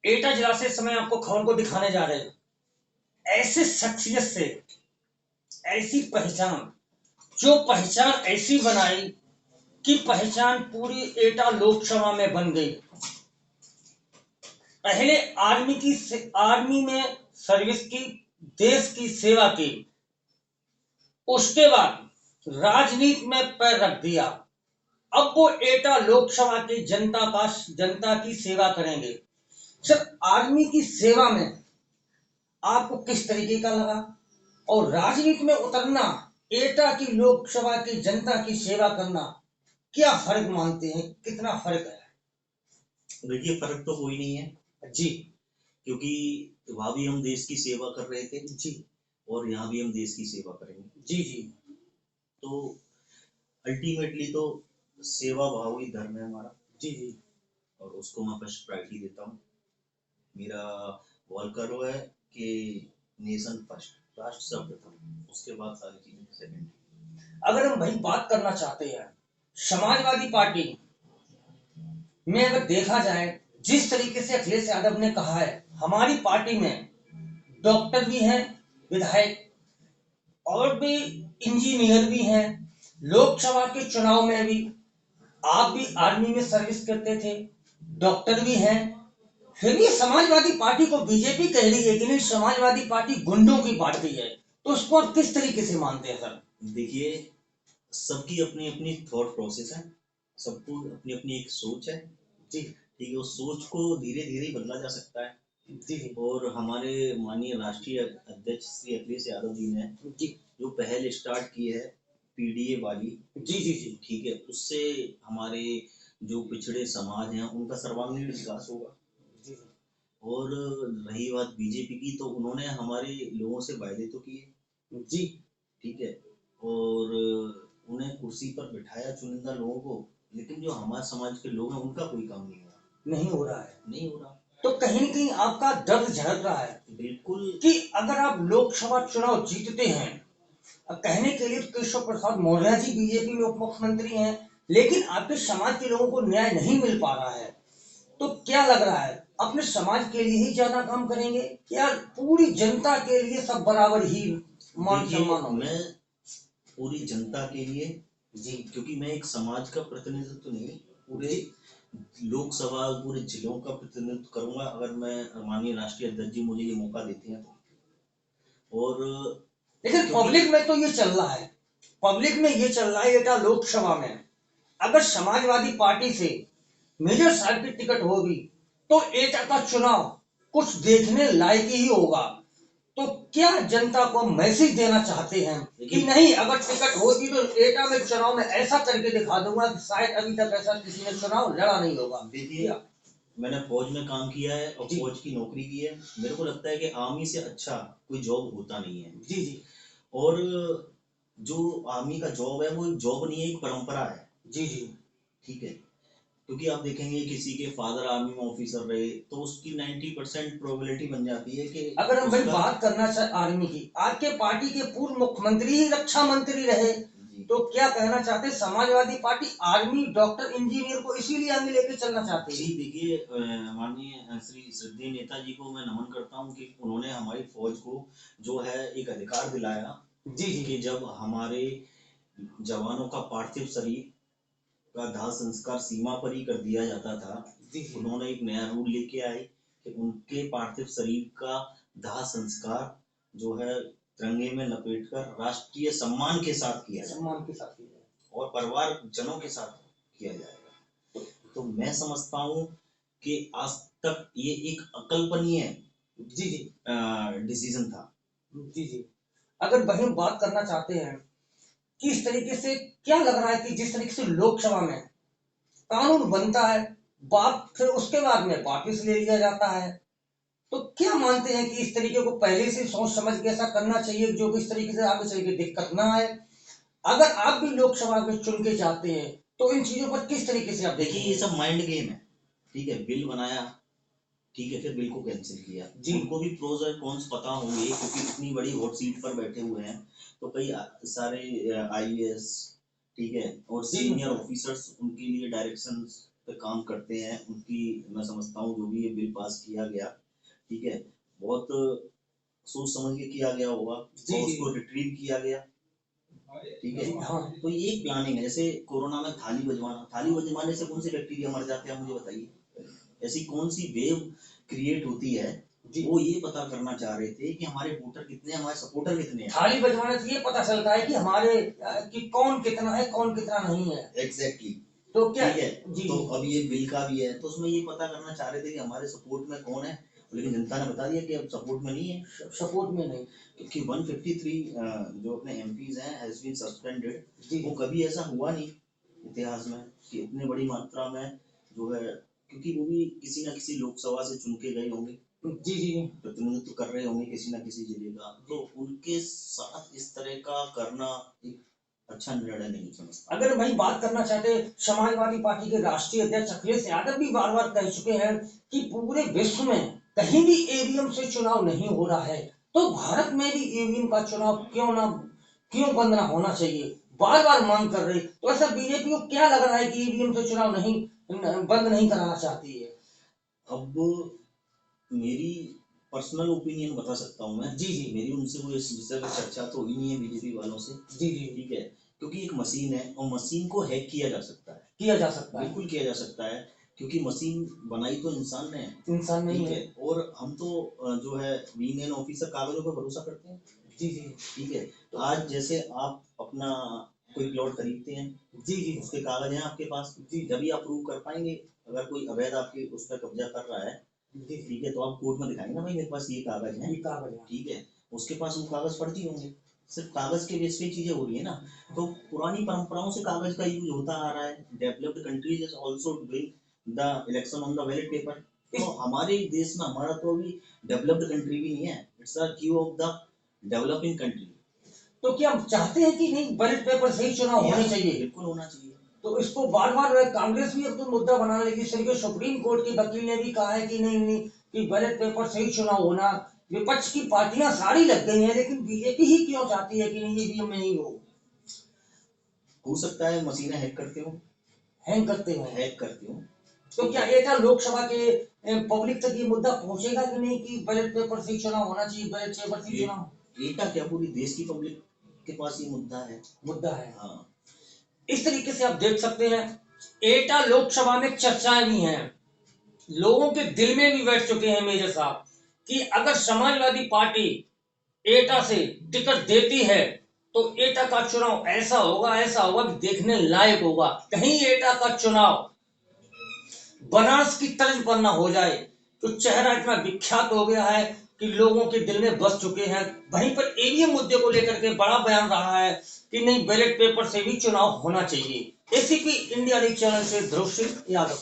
एटा जिला से इस समय आपको खबर को दिखाने जा रहे हैं। ऐसे शख्सियत से ऐसी पहचान, जो पहचान ऐसी बनाई कि पहचान पूरी एटा लोकसभा में बन गई। पहले आर्मी में सर्विस की, देश की सेवा की, उसके बाद राजनीति में पैर रख दिया। अब वो एटा लोकसभा की जनता की सेवा करेंगे। सर, आर्मी की सेवा में आपको किस तरीके का लगा, और राजनीति में उतरना, एटा की लोकसभा की जनता की सेवा करना, क्या फर्क मानते हैं, कितना फर्क है? देखिए, फर्क तो कोई नहीं है जी, क्योंकि वहां भी हम देश की सेवा कर रहे थे जी, और यहाँ भी हम देश की सेवा करेंगे। जी, जी, तो अल्टीमेटली तो सेवा भाव ही धर्म है हमारा। जी, जी, और उसको मैं फर्स्ट प्रायोरिटी देता हूँ। मेरा वॉलकरो है कि नेशन फर्स्ट, राष्ट्र सर्वप्रथम, उसके बाद सारी चीजें सेकंड। अगर हम भाई बात करना चाहते हैं समाजवादी पार्टी में, अगर देखा जाए जिस तरीके से अखिलेश यादव ने कहा है, हमारी पार्टी में डॉक्टर भी हैं, विधायक और भी इंजीनियर भी हैं। लोकसभा के चुनाव में भी आप भी आर्मी में सर्विस करते थे, डॉक्टर भी हैं, फिर भी समाजवादी पार्टी को बीजेपी कह रही है कि नहीं, समाजवादी पार्टी गुंडों की पार्टी है। तो उसको आप किस तरीके से मानते हैं सर? देखिए, सबकी अपनी अपनी थॉट प्रोसेस है, सबको अपनी अपनी एक सोच है। जी, ठीक है, उस सोच को धीरे धीरे बदला जा सकता है। जी, और हमारे माननीय राष्ट्रीय अध्यक्ष श्री अखिलेश यादव जी ने जी, जो पहल स्टार्ट की है पीडीए वाली, जी, जी, जी, ठीक है, उससे हमारे जो पिछड़े समाज हैं उनका सर्वांगीण विकास होगा। जी, और रही बात बीजेपी की, तो उन्होंने हमारे लोगों से वायदे तो किए, जी, ठीक है, और उन्हें कुर्सी पर बिठाया चुनिंदा लोगों को, लेकिन जो हमारे समाज के लोग हैं उनका कोई काम नहीं हो रहा है। नहीं हो रहा। तो कहीं न कहीं आपका दर्द झलक रहा है बिल्कुल। कि अगर आप लोकसभा चुनाव जीतते हैं, कहने के लिए केशव प्रसाद मौर्य जी बीजेपी में उप मुख्यमंत्री हैं, लेकिन आपके समाज के लोगों को न्याय नहीं मिल पा रहा है, तो क्या लग रहा है, अपने समाज के लिए ही ज्यादा काम करेंगे या पूरी जनता के लिए सब बराबर ही मान सम्मान होगा? मैं पूरी जनता के लिए जी, क्योंकि मैं एक समाज का प्रतिनिधित्व तो नहीं, पूरे लोकसभा पूरे जिलों का प्रतिनिधित्व करूंगा अगर मैं माननीय राष्ट्रीय अध्यक्ष जी मुझे ये मौका देते हैं तो। और लेकिन पब्लिक में तो ये चल रहा है, पब्लिक में ये चल रहा है एटा लोकसभा में अगर समाजवादी पार्टी से मेजर साहब की टिकट होगी तो एटा का चुनाव कुछ देखने लायक ही होगा। तो क्या जनता को मैसेज देना चाहते हैं कि नहीं, अगर टिकट होगी तो एटा में चुनाव में ऐसा करके दिखा दूंगा कि शायद अभी तक ऐसा किसी ने चुनाव लड़ा नहीं होगा? देखिए, मैंने फौज में काम किया है और फौज की नौकरी की है। मेरे को लगता है कि आर्मी से अच्छा कोई जॉब होता नहीं है। जी, जी, और जो आर्मी का जॉब है वो एक जॉब नहीं है, एक परंपरा है। जी, जी, ठीक है, क्योंकि आप देखेंगे किसी के फादर आर्मी में ऑफिसर रहे तो उसकी 90% प्रोबेबिलिटी बन जाती है कि अगर हम भाई बात करना चाहे आर्मी की, आपके पार्टी के पूर्व मुख्यमंत्री ही रक्षा मंत्री रहे, तो क्या कहना चाहते हैं, Samajwadi party army, doctor, engineer को इसीलिए आगे लेके चलना चाहती है? जी, देखिए, माननीय श्री श्रद्धेय नेताजी को मैं नमन करता हूँ कि उन्होंने हमारी फौज को जो है एक अधिकार दिलाया। जी, जी, कि जब हमारे जवानों का पार्थिव शरीर का दाह संस्कार सीमा पर ही कर दिया जाता था, उन्होंने एक नया रूल लेके आए कि उनके पार्थिव शरीर का दाह संस्कार जो है तिरंगे में लपेटकर राष्ट्रीय सम्मान के साथ किया जाए और परिवार जनों के साथ किया जाएगा। तो मैं समझता हूँ कि आज तक ये एक अकल्पनीय जी, जी, डिसीजन था। जी, जी, अगर वही बात करना चाहते हैं कि इस तरीके से क्या लग रहा है कि जिस तरीके से लोकसभा में कानून बनता है, बात फिर उसके बाद में वापिस ले लिया जाता है, तो क्या मानते हैं कि इस तरीके को पहले से सोच समझ के ऐसा करना चाहिए जो भी इस तरीके से आगे चल के दिक्कत ना आए? अगर आप भी लोकसभा में चुन के जाते हैं तो इन चीजों पर किस तरीके से आप देखिए, ये सब माइंड गेम है। ठीक है, बिल बनाया, ठीक है, फिर बिल को कैंसिल किया। उनको भी प्रोज और कॉन्स पता होंगे क्योंकि इतनी बड़ी हॉट सीट पर बैठे हुए हैं, तो कई सारे आईएएस, ठीक है, और सीनियर ऑफिसर्स उनके लिए डायरेक्शंस पे काम करते हैं उनकी मैं समझता हूँ जो भी ये बिल पास किया गया, ठीक है, बहुत सोच समझ के किया गया होगा और उसको रिट्रीव किया गया, ठीक है। हाँ। तो ये एक प्लानिंग है। जैसे कोरोना में थाली बजवाने से कौन से बैक्टीरिया मर जाते हैं मुझे बताइए, ऐसी कौन सी वेव क्रिएट होती है। वो ये पता करना चाह रहे थे कि हमारे वोटर कितने हैं, हमारे सपोर्टर कितने हैं। थाली बजवाने से ये पता चलता है कि हमारे कि कौन कितना है कौन कितना नहीं है। एग्जैक्टली। तो क्या ठीक है, तो अब ये बिल का भी है तो उसमें ये पता करना चाह रहे थे कि हमारे सपोर्ट में कौन है, लेकिन जनता ने बता दिया कि अब सपोर्ट में नहीं है, सपोर्ट में नहीं, क्योंकि 153 जो अपने एमपीज हैं हैज बीन सस्पेंडेड। वो कभी ऐसा हुआ नहीं इतिहास में कि इतनी बड़ी मात्रा में जो है, क्योंकि वो भी किसी ना किसी लोकसभा से चुन के गए होंगे, प्रतिनिधित्व कर रहे होंगे किसी ना किसी जिले का, तो उनके साथ इस तरह का करना एक अच्छा निर्णय नहीं समझता। अगर वही बात करना चाहते, समाजवादी पार्टी के राष्ट्रीय अध्यक्ष अखिलेश यादव भी बार बार कह चुके हैं कि पूरे विश्व में कहीं भी ईवीएम से चुनाव नहीं हो रहा है, तो भारत में भी ईवीएम का चुनाव क्यों बंद ना होना चाहिए, बार बार मांग कर रही। तो ऐसा बीजेपी को क्या लग रहा है कि ईवीएम से चुनाव बंद नहीं कराना चाहती है? अब मेरी पर्सनल ओपिनियन बता सकता हूँ मैं। जी। मेरी उनसे कोई इस विषय पर चर्चा तो हुई नहीं है बीजेपी वालों से। जी। ठीक है, क्योंकि एक मशीन है और मशीन को हैक किया जा सकता है, बिल्कुल किया जा सकता है, क्योंकि मशीन बनाई तो इंसान ने, इंसान नहीं है। और हम तो जो है बीइंग एन ऑफिसर कागजों पर भरोसा करते हैं। जी। ठीक है, तो आज जैसे आप अपना कोई प्लॉट खरीदते हैं, जी, उसके कागज हैं आपके पास, जी, जब आप प्रूव कर पाएंगे अगर कोई अवैध आपके उस पर कब्जा कर रहा है, ठीक है, तो आप कोर्ट में दिखाएंगे ना भाई मेरे पास ये कागज है, ठीक है, उसके पास वो कागज फर्जी होंगे, सिर्फ कागज के बेस पे चीजें हो रही है ना। तो पुरानी परंपराओं से कागज का यूज होता आ रहा है। Developed countries is also doing the election on the ballot paper. तो हमारे देश में, हमारा तो अभी डेवलप्ड कंट्री भी नहीं है, it's the Q of the developing country. तो क्या हम चाहते हैं कि नहीं बैलेट पेपर से ही चुनाव होने चाहिए? बिल्कुल होना चाहिए। तो इसको बार बार कांग्रेस भी अब तो मुद्दा बनाने लगी। इस तरीके सुप्रीम कोर्ट के वकील ने भी कहा है कि नहीं कि बैलेट पेपर से ही चुनाव होना। विपक्ष की पार्टियां सारी लग गई हैं, लेकिन बीजेपी ही क्यों चाहती है कि नहीं ईवीएम में नहीं हो सकता है मशीनें हैक करते हो। तो क्या एटा लोकसभा के पब्लिक तक ये मुद्दा पहुंचेगा कि नहीं कि बैलेट पेपर से ही चुनाव होना चाहिए, बैलेट पेपर से चुनाव? एटा क्या पूरी देश की पब्लिक के पास ये मुद्दा है। हाँ। इस तरीके से आप देख सकते हैं एटा लोकसभा में चर्चाएं भी हैं, लोगों के दिल में भी बैठ चुके हैं मेजर साहब कि अगर समाजवादी पार्टी एटा से टिकट देती है तो एटा का चुनाव ऐसा होगा कि देखने लायक होगा। कहीं एटा का चुनाव बनारस की तर्ज पर ना हो जाए। तो चेहरा इतना विख्यात हो गया है कि लोगों के दिल में बस चुके हैं। वहीं पर ईवीएम मुद्दे को लेकर के बड़ा बयान रहा है कि नहीं बैलेट पेपर से भी चुनाव होना चाहिए। एसीपी इंडिया न्यूज चैनल से ध्रुव सिंह यादव।